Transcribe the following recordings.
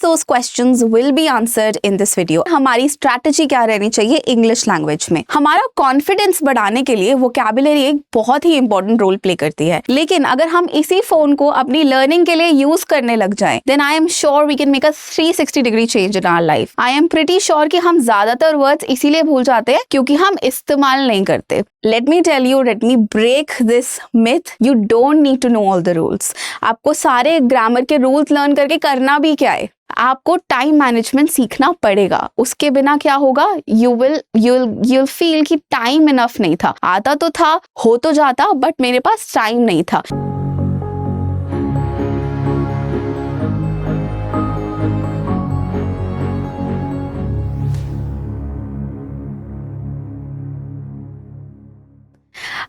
those questions will be answered in this video. हमारी strategy क्या रहनी चाहिए इंग्लिश लैंग्वेज में? हमारा कॉन्फिडेंस बढ़ाने के लिए वोकैबुलरी एक बहुत ही इंपॉर्टेंट रोल प्ले करती है, लेकिन अगर हम इसी फोन को अपनी लर्निंग के लिए यूज करने लग जाएं, then I am sure we can make a 360 degree change in our life. I am pretty sure कि हम ज्यादातर वर्ड्स इसीलिए भूल जाते हैं क्योंकि हम इस्तेमाल नहीं करते. Let me tell you, let me break this myth. You don't need to know all the rules. आपको सारे ग्रामर के रूल्स लर्न करके करना भी क्या है? आपको टाइम मैनेजमेंट सीखना पड़ेगा. उसके बिना क्या होगा? you'll feel कि टाइम इनफ नहीं था. आता तो था, हो तो जाता, बट मेरे पास टाइम नहीं था.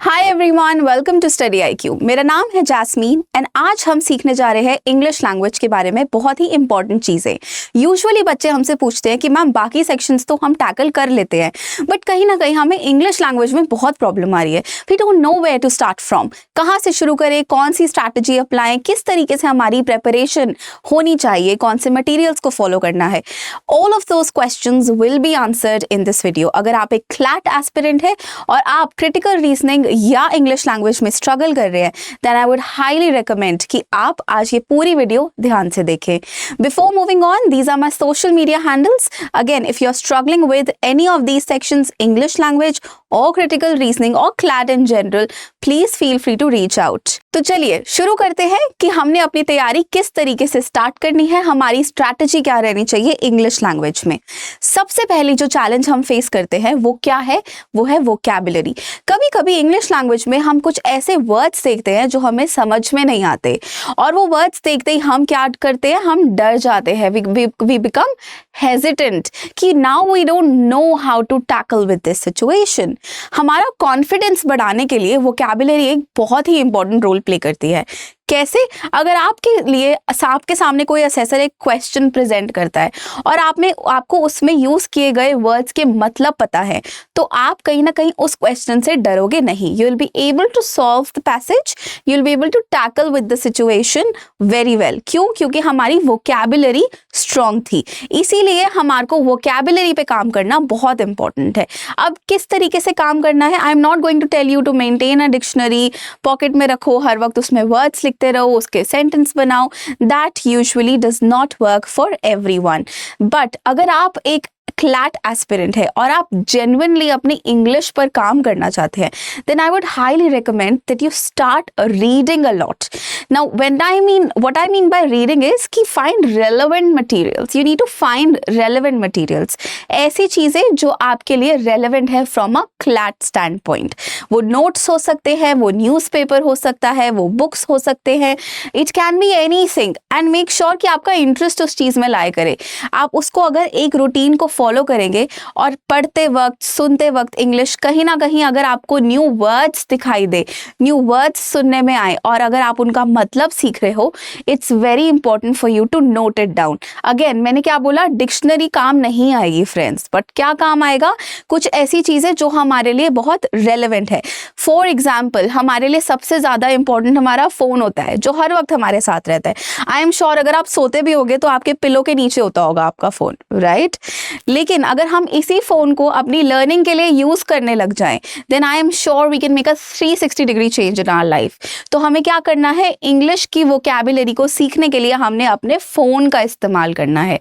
Hi everyone, welcome to study IQ. मेरा नाम है जैस्मीन एंड आज हम सीखने जा रहे हैं इंग्लिश लैंग्वेज के बारे में बहुत ही इंपॉर्टेंट चीज़ें. यूजुअली बच्चे हमसे पूछते हैं कि मैम बाकी सेक्शंस तो हम टैकल कर लेते हैं, बट कहीं ना कहीं हमें इंग्लिश लैंग्वेज में बहुत प्रॉब्लम आ रही है. We don't know where to start from. कहाँ से शुरू करें, कौन सी स्ट्रैटेजी अप्लाएं, किस तरीके से हमारी प्रेपरेशन होनी चाहिए, कौन से मटीरियल्स को फॉलो करना है. All of those questions will be answered in this video. अगर आप एक क्लैट एस्पिरेंट है और आप क्रिटिकल रीजनिंग या इंग्लिश लैंग्वेज में स्ट्रगल कर रहे हैं, then I would highly recommend कि आप आज ये पूरी वीडियो ध्यान से देखें. Before moving on, these are my social media handles. Again, if you are struggling with any of these sections, English language और क्रिटिकल रीजनिंग और CLAT in general, please feel free to reach out. तो चलिए शुरू करते हैं कि हमने अपनी तैयारी किस तरीके से स्टार्ट करनी है, हमारी स्ट्रैटेजी क्या रहनी चाहिए इंग्लिश लैंग्वेज में. सबसे पहली जो चैलेंज हम फेस करते हैं वो क्या है? वो है वोकैबुलरी. कभी कभी इंग्लिश लैंग्वेज में हम कुछ ऐसे वर्ड्स देखते हैं जो हमें समझ में नहीं आते, और वो वर्ड्स देखते ही हम क्या करते हैं? हम डर जाते हैं. वी बिकम हेजिटेंट कि now we don't know how to tackle with this situation. हमारा कॉन्फिडेंस बढ़ाने के लिए वोकैबुलरी एक बहुत ही इंपॉर्टेंट रोल प्ले करती है. कैसे? अगर आपके सामने कोई असेसर एक क्वेश्चन प्रेजेंट करता है और आपको उसमें यूज किए गए वर्ड्स के मतलब पता है, तो आप कहीं ना कहीं उस क्वेश्चन से डरोगे नहीं. You will be able to solve the passage, you will be able to tackle with the situation very well. क्यों? क्योंकि हमारी वोकैबुलरी स्ट्रॉन्ग थी. इसीलिए हमारे को वोकैबुलरी पे काम करना बहुत इंपॉर्टेंट है. अब किस तरीके से काम करना है? I am not going to tell you to maintain a dictionary, pocket में रखो, हर वक्त उसमें वर्ड्स लिखते रहो, उसके सेंटेंस बनाओ. That usually does not work for everyone. But अगर आप एक क्लैट एस्पिरेंट है और आप जेन्युइनली अपनी इंग्लिश पर काम करना चाहते हैं, then I would highly recommend that you start reading a lot. Now, what I mean by reading is कि find relevant materials. You need to find relevant materials. ऐसी चीजें जो आपके लिए relevant है from a CLAT standpoint. वो notes हो सकते हैं, वो newspaper हो सकता है, वो books हो सकते हैं. It can be anything. And make sure कि आपका interest उस चीज में लाए करे. आप उसको अगर एक रूटीन को फॉलो करेंगे और पढ़ते वक्त, सुनते वक्त इंग्लिश, कहीं ना कहीं अगर आपको न्यू वर्ड्स दिखाई दे, न्यू वर्ड्स सुनने में आए और अगर आप उनका मतलब सीख रहे हो, it's very important for you to note it down. Again, मैंने क्या बोला? डिक्शनरी काम नहीं आएगी फ्रेंड्स, बट क्या काम आएगा? कुछ ऐसी चीजें जो हमारे लिए बहुत रेलेवेंट है. फॉर एग्जाम्पल, हमारे लिए सबसे ज्यादा इंपॉर्टेंट हमारा फोन होता है जो हर वक्त हमारे साथ रहता है. आई एम श्योर अगर आप सोते भी होगे तो आपके पिलो के नीचे होता होगा आपका फोन, राइट? लेकिन अगर हम इसी फोन को अपनी लर्निंग के लिए यूज करने लग जाएं, then I am sure we can make a 360 degree change in our life. तो हमें क्या करना है? इंग्लिश की वोकैबुलरी को सीखने के लिए हमने अपने फोन का इस्तेमाल करना है.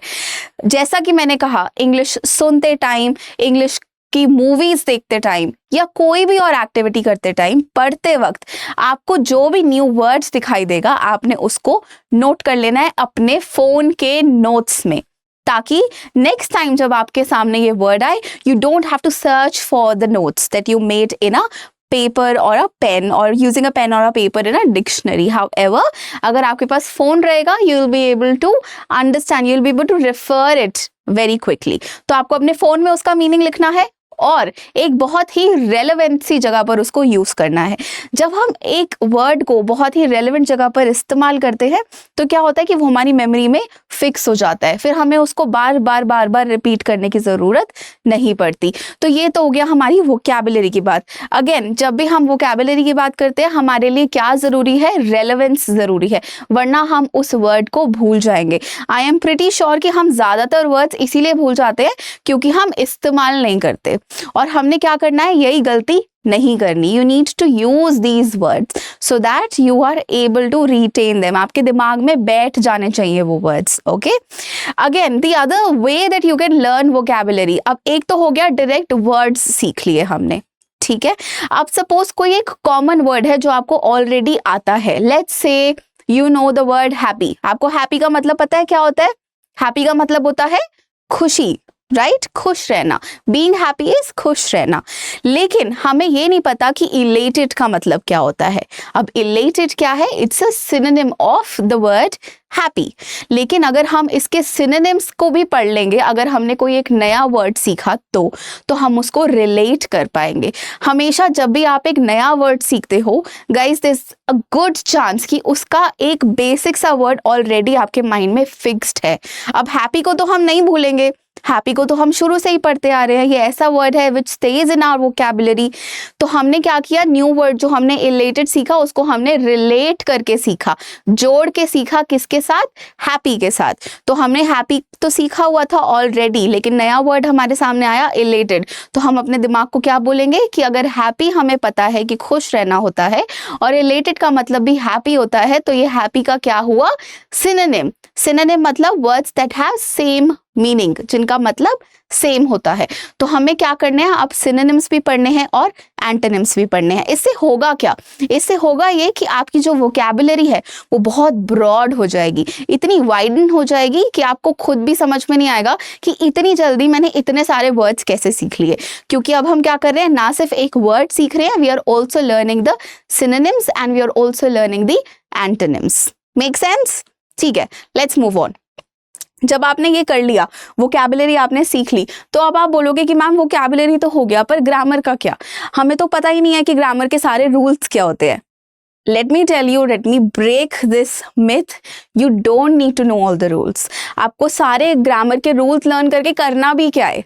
जैसा कि मैंने कहा, इंग्लिश सुनते टाइम, इंग्लिश की मूवीज देखते टाइम या कोई भी और एक्टिविटी करते टाइम, पढ़ते वक्त आपको जो भी न्यू वर्ड्स दिखाई देगा, आपने उसको नोट कर लेना है अपने फोन के नोट्स में, ताकि नेक्स्ट टाइम जब आपके सामने ये वर्ड आए, you don't have to search for the notes that you made in a paper और अ पेन और यूजिंग अ पेन और a paper in a dictionary. However, अगर आपके पास फोन रहेगा, you will be able to understand, you will be able to refer it very quickly. तो आपको अपने फोन में उसका मीनिंग लिखना है और एक बहुत ही रेलेवेंट सी जगह पर उसको यूज़ करना है। जब हम एक वर्ड को बहुत ही रेलेवेंट जगह पर इस्तेमाल करते हैं तो क्या होता है कि वो हमारी मेमोरी में फिक्स हो जाता है, फिर हमें उसको बार बार रिपीट करने की ज़रूरत नहीं पड़ती। तो ये तो हो गया हमारी वोकैबुलरी की बात। अगेन, जब भी हम वोकैबुलरी की बात करते हैं हमारे लिए क्या ज़रूरी है, रेलेवेंस ज़रूरी है, वरना हम उस वर्ड को भूल जाएंगे। आई एम प्रिटी श्योर कि हम ज़्यादातर वर्ड्स इसीलिए भूल जाते हैं क्योंकि हम इस्तेमाल नहीं करते, और हमने क्या करना है, यही गलती नहीं करनी। You need to use these words so that you are able to retain them. आपके दिमाग में बैठ जाने चाहिए वो words. Okay, again the other way that you can learn vocabulary. अब एक तो हो गया डायरेक्ट वर्ड्स सीख लिए हमने, ठीक है। अब सपोज कोई एक कॉमन वर्ड है जो आपको ऑलरेडी आता है। Let's say you know the word happy. आपको हैप्पी का मतलब पता है क्या होता है? हैप्पी का मतलब होता है खुशी, राइट, खुश रहना। बीइंग हैप्पी इज खुश रहना। लेकिन हमें ये नहीं पता कि इलेटेड का मतलब क्या होता है। अब इलेटेड क्या है? It's a synonym of the word happy. लेकिन अगर हम इसके सिनोनिम्स को भी पढ़ लेंगे, अगर हमने कोई एक नया वर्ड सीखा तो हम उसको रिलेट कर पाएंगे। हमेशा जब भी आप एक नया वर्ड सीखते हो guys, there is a good chance कि उसका एक बेसिक सा वर्ड ऑलरेडी आपके माइंड में फिक्स्ड है। अब हैप्पी को तो हम नहीं भूलेंगे, हैप्पी को तो हम शुरू से ही पढ़ते आ रहे हैं, ये ऐसा वर्ड है which stays in our vocabulary. तो हमने क्या किया, न्यू वर्ड जो हमने इलेटेड सीखा उसको हमने रिलेट करके सीखा, जोड़ के सीखा, किसके साथ? हैप्पी के साथ। तो हमने हैप्पी तो सीखा हुआ था ऑलरेडी, लेकिन नया वर्ड हमारे सामने आया इलेटेड। तो हम अपने दिमाग को क्या बोलेंगे कि अगर हैप्पी हमें पता है कि खुश रहना होता है और इलेटेड का मतलब भी हैप्पी होता है, तो ये हैप्पी का क्या हुआ? सिनोनिम। सिनोनिम मतलब words that have same meaning, जिनका मतलब सेम होता है। तो हमें क्या करने हैं, अब सिनोनिम्स भी पढ़ने हैं और एंटोनिम्स भी पढ़ने हैं। इससे होगा क्या? इससे होगा ये कि आपकी जो वोकैबुलरी है वो बहुत ब्रॉड हो जाएगी, इतनी वाइडन हो जाएगी कि आपको खुद भी समझ में नहीं आएगा कि इतनी जल्दी मैंने इतने सारे वर्ड्स कैसे सीख लिए। क्योंकि अब हम क्या कर रहे हैं, ना सिर्फ एक वर्ड सीख रहे हैं, we are also learning the synonyms and we are also learning the antonyms. Make sense? ठीक है, लेट्स मूव ऑन। जब आपने ये कर लिया, वोकैबुलरी आपने सीख ली, तो अब आप बोलोगे कि मैम वोकैबुलरी तो हो गया, पर ग्रामर का क्या? हमें तो पता ही नहीं है कि ग्रामर के सारे रूल्स क्या होते हैं। Let me tell you, let me break this myth. You don't need to know all the rules. आपको सारे ग्रामर के रूल्स लर्न करके करना भी क्या है?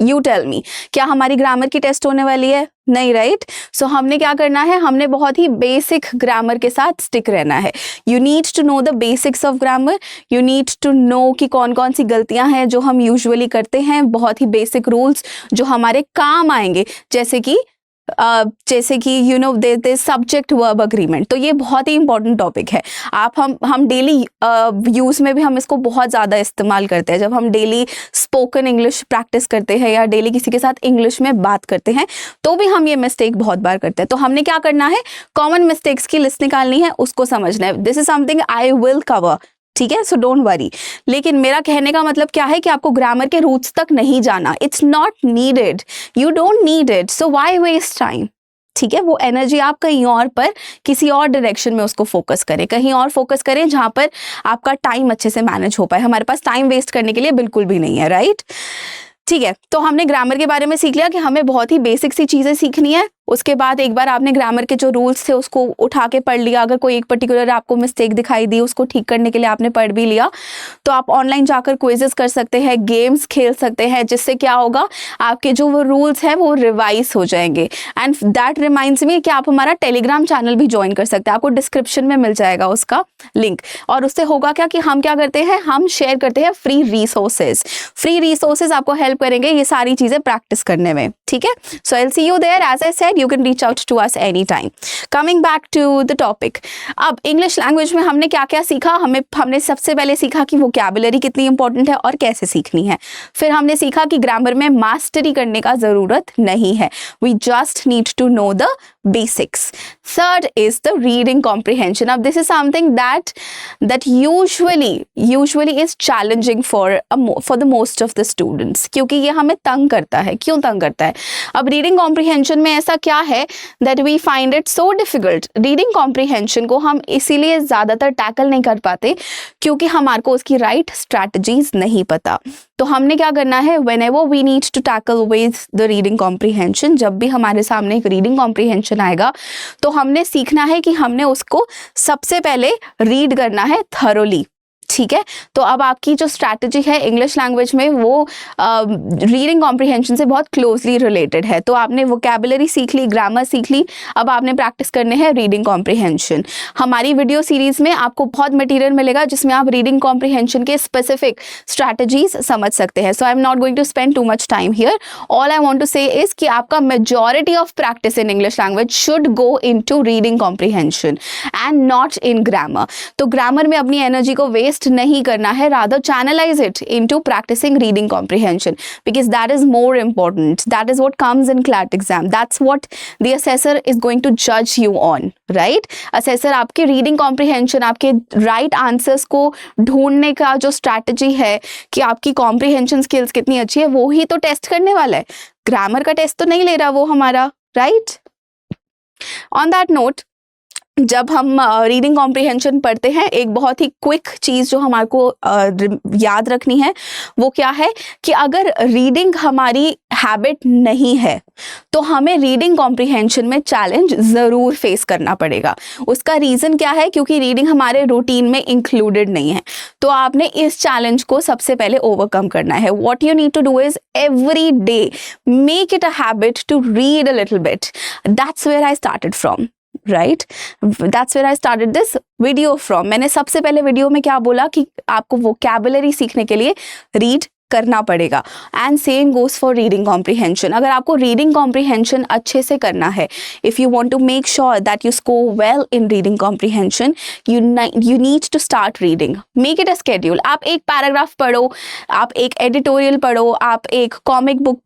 यू टेल मी, क्या हमारी ग्रामर की टेस्ट होने वाली है? नहीं, राइट। सो हमने क्या करना है, हमने बहुत ही बेसिक ग्रामर के साथ स्टिक रहना है। You need to know the basics of grammar. You need to know कि कौन कौन सी गलतियां हैं जो हम यूजुअली करते हैं, बहुत ही बेसिक रूल्स जो हमारे काम आएंगे, जैसे कि you know they subject verb agreement. तो ये बहुत ही इंपॉर्टेंट टॉपिक है। हम डेली यूज़ में भी हम इसको बहुत ज़्यादा इस्तेमाल करते हैं। जब हम डेली स्पोकन इंग्लिश प्रैक्टिस करते हैं या डेली किसी के साथ इंग्लिश में बात करते हैं तो भी हम ये मिस्टेक बहुत बार करते हैं। तो हमने क्या करना है, कॉमन मिस्टेक्स की लिस्ट निकालनी है, उसको समझना है। This is something I will cover, ठीक है, सो डोंट वरी। लेकिन मेरा कहने का मतलब क्या है कि आपको ग्रामर के रूट्स तक नहीं जाना। It's not needed, you don't need it, so why waste time? ठीक है, वो एनर्जी आप कहीं और पर, किसी और डायरेक्शन में उसको फोकस करें, कहीं और फोकस करें जहां पर आपका टाइम अच्छे से मैनेज हो पाए। हमारे पास टाइम वेस्ट करने के लिए बिल्कुल भी नहीं है, राइट? ठीक है, तो हमने ग्रामर के बारे में सीख लिया कि हमें बहुत ही बेसिक सी चीज़ें सीखनी है। उसके बाद एक बार आपने ग्रामर के जो रूल्स थे उसको उठा के पढ़ लिया। अगर कोई एक पर्टिकुलर आपको मिस्टेक दिखाई दी, उसको ठीक करने के लिए आपने पढ़ भी लिया, तो आप ऑनलाइन जाकर क्विजेस कर सकते हैं, गेम्स खेल सकते हैं, जिससे क्या होगा, आपके जो वो रूल्स हैं वो रिवाइज हो जाएंगे। एंड दैट रिमाइंड्स मी कि आप हमारा टेलीग्राम चैनल भी ज्वाइन कर सकते हैं, आपको डिस्क्रिप्शन में मिल जाएगा उसका लिंक। और उससे होगा क्या कि हम क्या करते हैं, हम शेयर करते हैं फ्री रिसोर्सेज। फ्री रिसोर्सेज आपको हेल्प करेंगे ये सारी चीज़ें प्रैक्टिस करने में, ठीक है। So I will see you there, as I said you can reach out to us anytime. Coming back to the topic. अब इंग्लिश लैंग्वेज में हमने क्या क्या सीखा? हमने सबसे पहले सीखा कि वोकैबुलरी कितनी इंपॉर्टेंट है और कैसे सीखनी है। फिर हमने सीखा कि ग्रामर में मास्टरी करने का जरूरत नहीं है, we just need to know the basics. Third is the reading comprehension. Now this is something that usually is challenging for the most of the students, क्योंकि ये हमें तंग करता है। क्यों तंग करता है? अब रीडिंग कॉम्प्रिहेंशन में ऐसा क्या है that we find it so difficult, reading comprehension को हम इसीलिए ज़्यादातर टैकल नहीं कर पाते क्योंकि हमारे को उसकी राइट स्ट्रैटेजीज नहीं पता। तो हमने क्या करना है, whenever we need to tackle with the reading comprehension, जब भी हमारे सामने एक रीडिंग कॉम्प्रिहेंशन आएगा तो हमने सीखना है कि हमने उसको सबसे पहले रीड करना है थरोली। ठीक है, तो अब आपकी जो स्ट्रैटेजी है इंग्लिश लैंग्वेज में वो रीडिंग कॉम्प्रिहेंशन से बहुत क्लोजली रिलेटेड है। तो आपने वोकैबुलरी सीख ली, ग्रामर सीख ली, अब आपने प्रैक्टिस करने हैं रीडिंग कॉम्प्रिहेंशन। हमारी वीडियो सीरीज में आपको बहुत मटेरियल मिलेगा जिसमें आप रीडिंग कॉम्प्रिहेंशन के स्पेसिफिक स्ट्रैटेजीज समझ सकते हैं। So I am not going to spend too much time here. All I want to say is कि आपका majority of practice in English language should go into reading comprehension and not in grammar. तो grammar में अपनी energy को waste नहीं करना है, rather channelize it into practicing reading comprehension because that is more important. That is what comes in CLAT exam. That's what the assessor is going to judge you on, right? Assessor आपके reading comprehension, आपके right answers को ढूंढने का जो strategy है कि आपकी comprehension skills कितनी अच्छी है, वो ही तो टेस्ट करने वाला है। ग्रामर का टेस्ट तो नहीं ले रहा वो हमारा, right? On that note, जब हम रीडिंग कॉम्प्रिहेंशन पढ़ते हैं एक बहुत ही क्विक चीज़ जो हमारे को याद रखनी है वो क्या है कि अगर रीडिंग हमारी हैबिट नहीं है तो हमें रीडिंग कॉम्प्रिहेंशन में चैलेंज ज़रूर फेस करना पड़ेगा। उसका रीज़न क्या है, क्योंकि रीडिंग हमारे रूटीन में इंक्लूडेड नहीं है। तो आपने इस चैलेंज को सबसे पहले ओवरकम करना है। What you need to do is every day make it a habit to read a little bit. That's where I started from, right, that's where I started this video from. मैंने सबसे पहले video में क्या बोला कि आपको vocabulary सीखने के लिए रीड करना पड़ेगा and same goes for reading comprehension. अगर आपको रीडिंग कॉम्प्रिहेंशन अच्छे से करना है, if you want to make sure that you score well in reading comprehension, you need to start reading, make it a schedule. आप एक पैराग्राफ पढ़ो, आप एक एडिटोरियल पढ़ो, आप एक कॉमिक बुक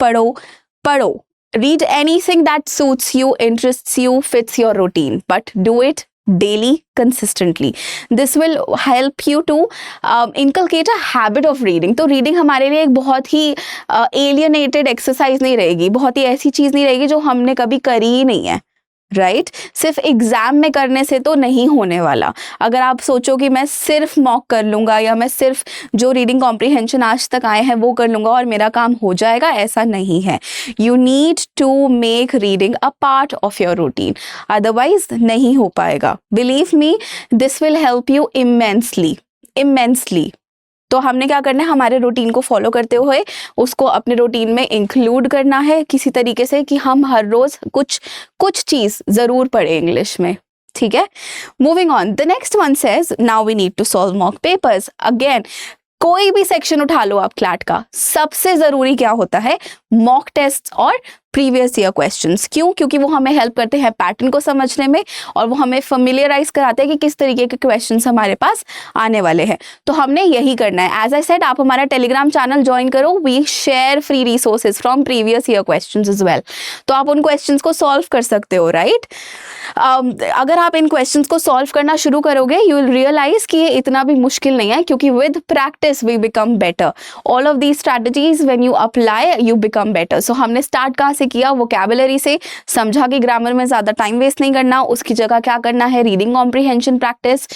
पढ़ो। Read anything that suits you, interests you, fits your routine, but do it daily, consistently. This will help you to inculcate a habit of reading. तो reading हमारे लिए एक बहुत ही alienated exercise नहीं रहेगी, बहुत ही ऐसी चीज़ नहीं रहेगी जो हमने कभी करी ही नहीं है, राइट? सिर्फ एग्जाम में करने से तो नहीं होने वाला। अगर आप सोचो कि मैं सिर्फ मॉक कर लूँगा या मैं सिर्फ जो रीडिंग कॉम्प्रिहेंशन आज तक आए हैं वो कर लूँगा और मेरा काम हो जाएगा, ऐसा नहीं है। You need to make reading a part of your routine, otherwise नहीं हो पाएगा। Believe me, this will help you immensely. तो हमने क्या करना है, हमारे रूटीन को फॉलो करते हुए उसको अपने रूटीन में इंक्लूड करना है किसी तरीके से कि हम हर रोज कुछ चीज़ ज़रूर पढ़ें इंग्लिश में। ठीक है, moving on, the next one says now we need to solve mock papers. Again कोई भी सेक्शन उठा लो आप क्लैट का, सबसे ज़रूरी क्या होता है, मॉक टेस्ट और प्रीवियस ईयर क्वेश्चंस। क्यों? क्योंकि वो हमें हेल्प करते हैं पैटर्न को समझने में और वो हमें फेमिलियराइज कराते हैं कि किस तरीके के क्वेश्चंस हमारे पास आने वाले हैं। तो हमने यही करना है। एज आई सेड, आप हमारा टेलीग्राम चैनल ज्वाइन करो, we share free resources from previous year questions as well. तो आप उन क्वेश्चंस को सॉल्व कर सकते हो, राइट? अगर आप इन क्वेश्चंस को सॉल्व करना शुरू करोगे, यू विल रियलाइज कि ये इतना भी मुश्किल नहीं है, क्योंकि with practice we become better. All of these strategies when you apply you become better. So हमने स्टार्ट कहाँ से किया? वोकैबुलरी से। समझा कि ग्रामर में ज़्यादा टाइम वेस्ट नहीं करना, उसकी जगह क्या करना है, reading comprehension practice.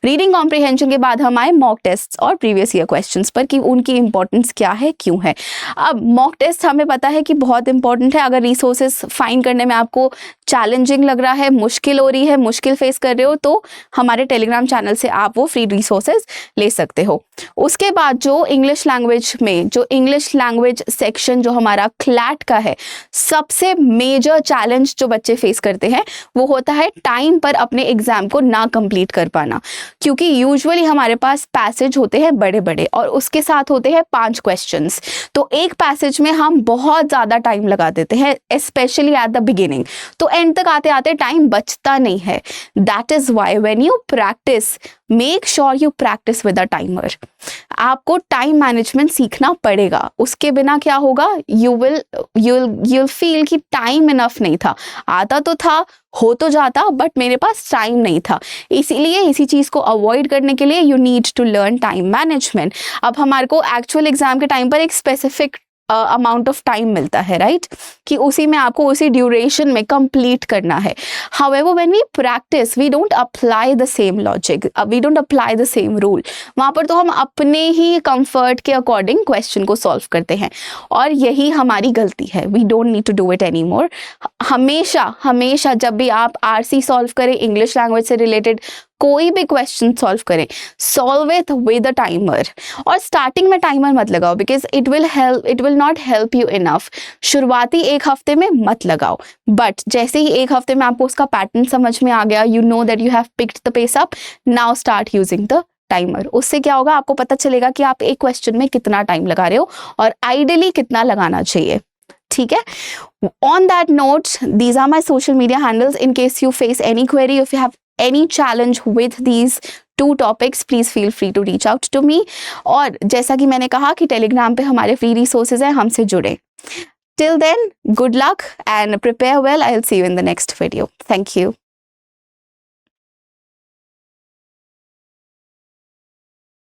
Reading comprehension के बाद हम आए मॉक टेस्ट और प्रीवियस ईयर क्वेश्चंस पर कि उनकी इंपॉर्टेंस क्या है, क्यों है। अब मॉक टेस्ट हमें पता है कि बहुत इंपॉर्टेंट है। अगर रिसोर्सेज फाइंड करने में आपको चैलेंजिंग लग रहा है, मुश्किल हो रही है, मुश्किल फेस कर रहे हो, तो हमारे टेलीग्राम चैनल से आप वो फ्री रिसोर्सेज ले सकते हो। उसके बाद जो इंग्लिश लैंग्वेज सेक्शन जो हमारा क्लैट का है, सबसे मेजर चैलेंज जो बच्चे फेस करते हैं वो होता है टाइम पर अपने एग्जाम को ना कंप्लीट कर पाना। क्योंकि यूजुअली हमारे पास पैसेज होते हैं बड़े बड़े और उसके साथ होते हैं 5 क्वेश्चंस। तो एक पैसेज में हम बहुत ज़्यादा टाइम लगा देते हैं, स्पेशली एट द बिगिनिंग। तो एंड तक आते आते टाइम बचता नहीं है। That is why when you practice, make sure you practice with a timer. आपको टाइम मैनेजमेंट सीखना पड़ेगा, उसके बिना क्या होगा, यू विल फील कि टाइम इनफ नहीं था। आता तो था, हो तो जाता, बट मेरे पास टाइम नहीं था। इसीलिए इसी चीज़ को अवॉइड करने के लिए you need to learn time management. अब हमारे को एक्चुअल एग्जाम के टाइम पर एक स्पेसिफिक अमाउंट ऑफ टाइम मिलता है, राइट, कि उसी में आपको उसी ड्यूरेशन में कंप्लीट करना है. However when we practice we don't apply the same logic, we don't apply the same rule. वहाँ पर तो हम अपने ही कंफर्ट के अकॉर्डिंग क्वेश्चन को सॉल्व करते हैं और यही हमारी गलती है. We don't need to do it any more. हमेशा हमेशा जब भी आप आरसी सॉल्व करें, इंग्लिश लैंग्वेज से रिलेटेड कोई भी क्वेश्चन सॉल्व करें, solve it with a timer. और स्टार्टिंग में टाइमर मत लगाओ because it will not help you enough. शुरुआती एक हफ्ते में मत लगाओ, बट जैसे ही एक हफ्ते में आपको उसका पैटर्न समझ में आ गया, you know that you have picked the pace up, now start using the timer. उससे क्या होगा, आपको पता चलेगा कि आप एक क्वेश्चन में कितना टाइम लगा रहे हो और आइडियली कितना लगाना चाहिए. ठीक है. On that note, these are my social media handles. In case you face any query, if you have any challenge with these two topics, please feel free to reach out to me. और जैसा कि मैंने कहा कि Telegram पे हमारे free resources हैं, हमसे जुड़े. Till then, good luck and prepare well. I'll see you in the next video. Thank you.